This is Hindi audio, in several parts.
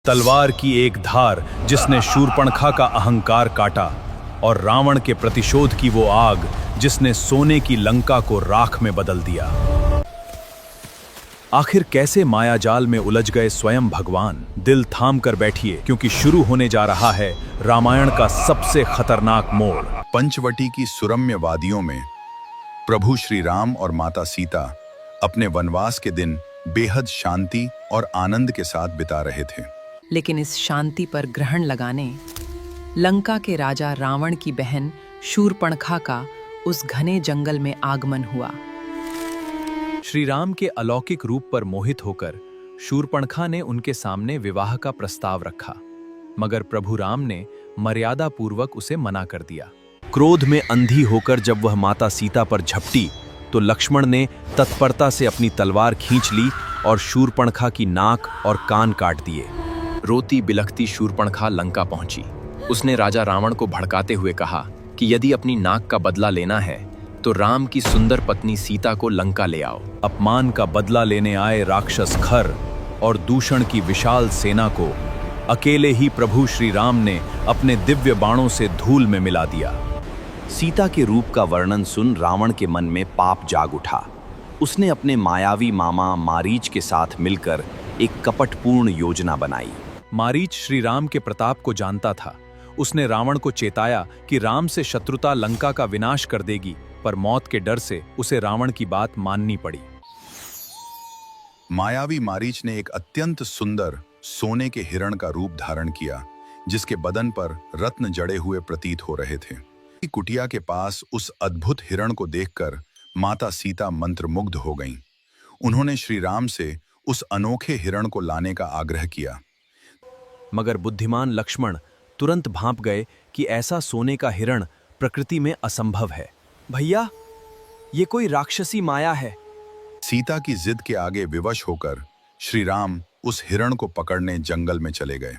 तलवार की एक धार जिसने शूर्पणखा का अहंकार काटा, और रावण के प्रतिशोध की वो आग जिसने सोने की लंका को राख में बदल दिया। आखिर कैसे मायाजाल में उलझ गए स्वयं भगवान? दिल थाम कर बैठिए, क्योंकि शुरू होने जा रहा है रामायण का सबसे खतरनाक मोड़। पंचवटी की सुरम्य वादियों में प्रभु श्री राम और माता सीता अपने वनवास के दिन बेहद शांति और आनंद के साथ बिता रहे थे। लेकिन इस शांति पर ग्रहण लगाने लंका के राजा रावण की बहन शूर्पणखा का उस घने जंगल में आगमन हुआ। श्री राम के अलौकिक रूप पर मोहित होकर शूर्पणखा ने उनके सामने विवाह का प्रस्ताव रखा, मगर प्रभु राम ने मर्यादा पूर्वक उसे मना कर दिया। क्रोध में अंधी होकर जब वह माता सीता पर झपटी, तो लक्ष्मण ने तत्परता से अपनी तलवार खींच ली और शूर्पणखा की नाक और कान काट दिए। रोती बिलखती शूर्पणखा लंका पहुंची। उसने राजा रावण को भड़काते हुए कहा कि यदि अपनी नाक का बदला लेना है तो राम की सुंदर पत्नी सीता को लंका ले आओ। अपमान का बदला लेने आए राक्षस खर और दूषण की विशाल सेना को अकेले ही प्रभु श्री राम ने अपने दिव्य बाणों से धूल में मिला दिया। सीता के रूप का वर्णन सुन रावण के मन में पाप जाग उठा। उसने अपने मायावी मामा मारीच के साथ मिलकर एक कपटपूर्ण योजना बनाई। मारीच श्री राम के प्रताप को जानता था। उसने रावण को चेताया कि राम से शत्रुता लंका का विनाश कर देगी, पर मौत के डर से उसे रावण की बात माननी पड़ी। मायावी मारीच ने एक अत्यंत सुंदर सोने के हिरण का रूप धारण किया, जिसके बदन पर रत्न जड़े हुए प्रतीत हो रहे थे। कुटिया के पास उस अद्भुत हिरण को देखकर माता सीता मंत्रमुग्ध हो गईं। उन्होंने श्री राम से उस अनोखे हिरण को लाने का आग्रह किया, मगर बुद्धिमान लक्ष्मण तुरंत भांप गए कि ऐसा सोने का हिरण प्रकृति में असंभव है। भैया, ये कोई राक्षसी माया है। सीता की जिद के आगे विवश होकर श्री राम उस हिरण को पकड़ने जंगल में चले गए।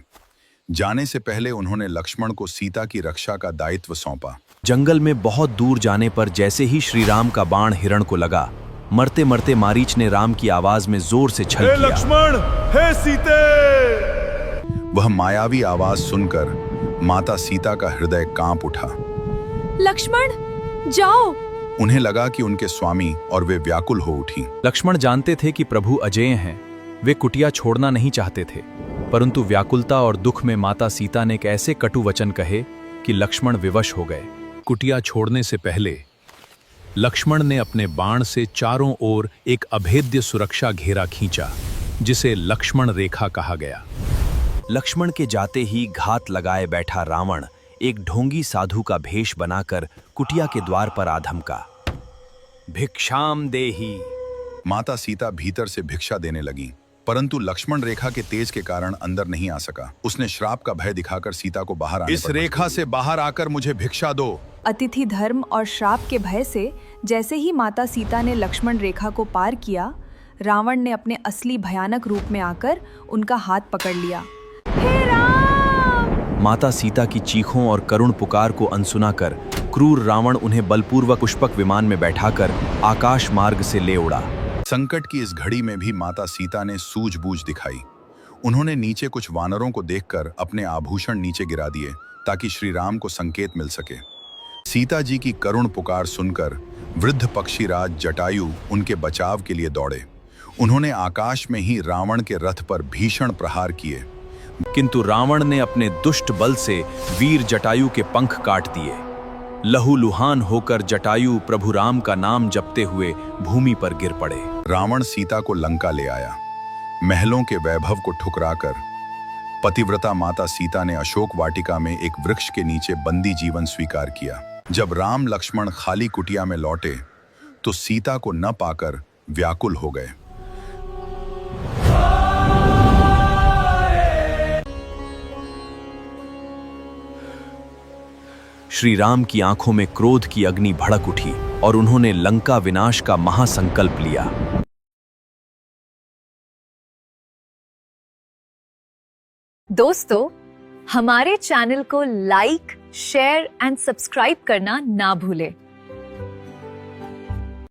जाने से पहले उन्होंने लक्ष्मण को सीता की रक्षा का दायित्व सौंपा। जंगल में बहुत दूर जाने पर जैसे ही श्री राम का बाण हिरण को लगा, मरते मरते मारीच ने राम की आवाज में जोर से छल किया, लक्ष्मण, हे सीते। वह मायावी आवाज सुनकर माता सीता का हृदय कांप उठा। लक्ष्मण, जाओ। उन्हें लगा कि उनके स्वामी और वे व्याकुल हो उठी। लक्ष्मण जानते थे कि प्रभु अजेय हैं। वे कुटिया छोड़ना नहीं चाहते थे, परंतु व्याकुलता और दुख में माता सीता ने एक ऐसे कटु वचन कहे कि लक्ष्मण विवश हो गए। कुटिया छोड़ने से पहले लक्ष्मण ने अपने बाण से चारों ओर एक अभेद्य सुरक्षा घेरा खींचा, जिसे लक्ष्मण रेखा कहा गया। लक्ष्मण के जाते ही घात लगाए बैठा रावण एक ढोंगी साधु का भेष बनाकर कुटिया के द्वार पर आ धमका। भिक्षाम देहि। माता सीता भीतर से भिक्षा देने लगी, परंतु लक्ष्मण रेखा के तेज के कारण अंदर नहीं आ सका। उसने श्राप का भय दिखाकर सीता को बाहर आने इस रेखा से बाहर आकर मुझे भिक्षा दो। अतिथि धर्म और श्राप के भय से जैसे ही माता सीता ने लक्ष्मण रेखा को पार किया, रावण ने अपने असली भयानक रूप में आकर उनका हाथ पकड़ लिया। हे राम! माता सीता की चीखों और करुण पुकार को अनसुना कर क्रूर रावण उन्हें बलपूर्वक पुष्पक विमान में बैठाकर आकाश मार्ग से ले उड़ा। संकट की इस घड़ी में भी माता सीता ने सूझबूझ दिखाई। उन्होंने नीचे कुछ वानरों को देखकर अपने आभूषण नीचे गिरा दिए, ताकि श्री राम को संकेत मिल सके। सीता जी की करुण पुकार सुनकर वृद्ध पक्षीराज जटायु उनके बचाव के लिए दौड़े। उन्होंने आकाश में ही रावण के रथ पर भीषण प्रहार किए, किंतु रावण ने अपने दुष्ट बल से वीर जटायु के पंख काट दिए। लहूलुहान होकर जटायु प्रभु राम का नाम जपते हुए भूमि पर गिर पड़े। रावण सीता को लंका ले आया। महलों के वैभव को ठुकराकर पतिव्रता माता सीता ने अशोक वाटिका में एक वृक्ष के नीचे बंदी जीवन स्वीकार किया। जब राम लक्ष्मण खाली कुटिया में लौटे, तो सीता को न पाकर व्याकुल हो गए। श्री राम की आंखों में क्रोध की अग्नि भड़क उठी और उन्होंने लंका विनाश का महासंकल्प लिया। दोस्तों, हमारे चैनल को लाइक, शेयर एंड सब्सक्राइब करना ना भूलें।